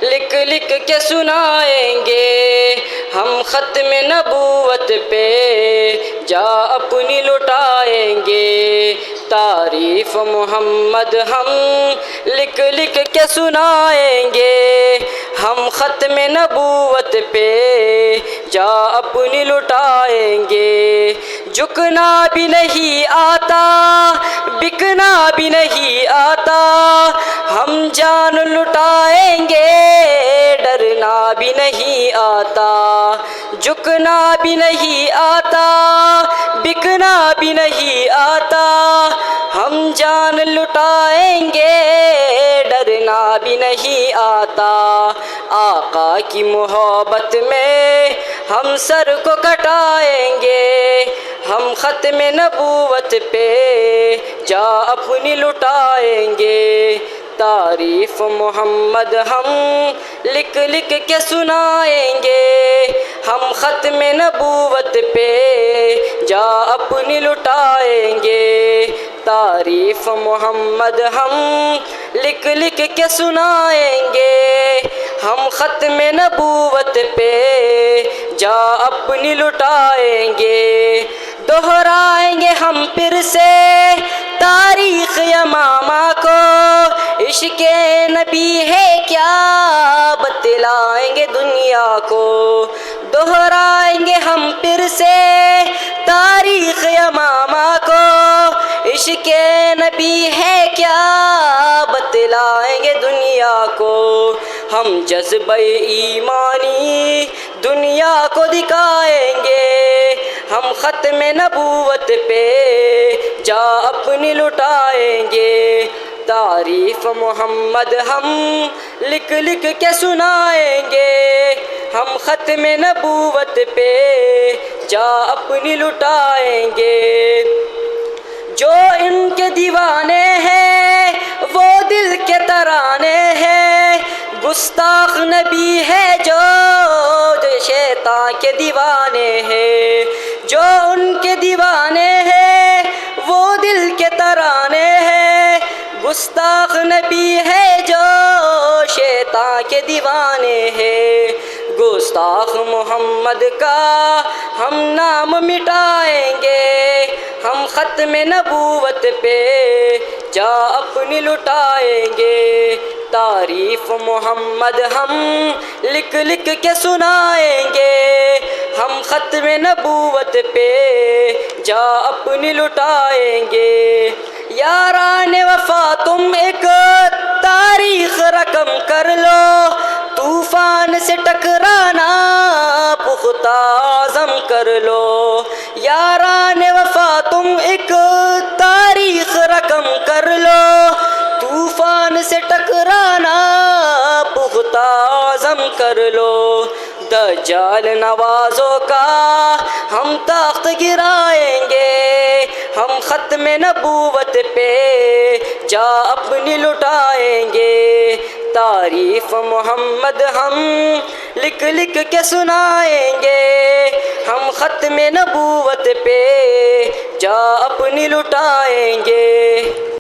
لکھ لکھ کے سنائیں گے ہم ختم نبوت پہ جا اپنی لٹائیں گے تعریف محمد ہم لکھ لکھ کے سنائیں گے ہم ختم نبوت پہ جا اپنی لٹائیں گے جھکنا بھی نہیں آتا بکنا بھی نہیں آتا ہم جان لٹائیں گے ڈرنا بھی نہیں آتا جھکنا بھی نہیں آتا بکنا بھی نہیں آتا ہم جان لٹائیں گے ڈرنا بھی نہیں آتا آقا کی محبت میں ہم سر کو کٹائیں گے ہم ختم نبوت پہ جا اپنی لٹائیں گے تعریف محمد ہم لکھ لکھ کے سنائیں گے ہم ختم نبوت پہ جا اپنی لٹائیں گے تعریف محمد ہم لکھ لکھ کے سنائیں گے ہم ختم نبوت پہ جا اپنی لٹائیں گے دہرائیں گے ہم پھر سے تاریخ یمامہ کو عشق نبی ہے کیا بتلائیں گے دنیا کو دہرائیں گے ہم پھر سے تاریخ یمامہ کو عشق نبی ہے کیا بتلائیں گے دنیا کو ہم جذبہ ایمانی دنیا کو دکھائیں گے ہم ختم نبوت پہ جا اپنی لٹائیں گے تعریف محمد ہم لکھ لکھ کے سنائیں گے ہم ختم نبوت پہ جا اپنی لٹائیں گے جو ان کے دیوانے ہیں وہ دل کے ترانے ہیں گستاخ نبی ہے جو شیطان کے دیوانے ہیں جو ان کے دیوانے ہیں وہ دل کے ترانے ہیں گستاخ نبی ہے جو شیطان کے دیوانے ہیں گستاخ محمد کا ہم نام مٹائیں گے ہم ختم نبوت پہ جا اپنی لٹائیں گے تعریف محمد ہم لکھ لکھ کے سنائیں گے ہم ختم نبوت پہ جا اپنی لٹائیں گے یاران وفا تم ایک تاریخ رقم کر لو طوفان سے ٹکرانا پختہ عزم کر لو یاران وفا تم ایک تاریخ رقم کر لو طوفان سے ٹکرانا پختہ عزم کر لو دجال نوازوں کا ہم تخت گرائیں گے ہم ختم نبوت پہ جا اپنی لٹائیں گے تعریف محمد ہم لکھ لکھ کے سنائیں گے ہم ختم نبوت پہ جا اپنی لٹائیں گے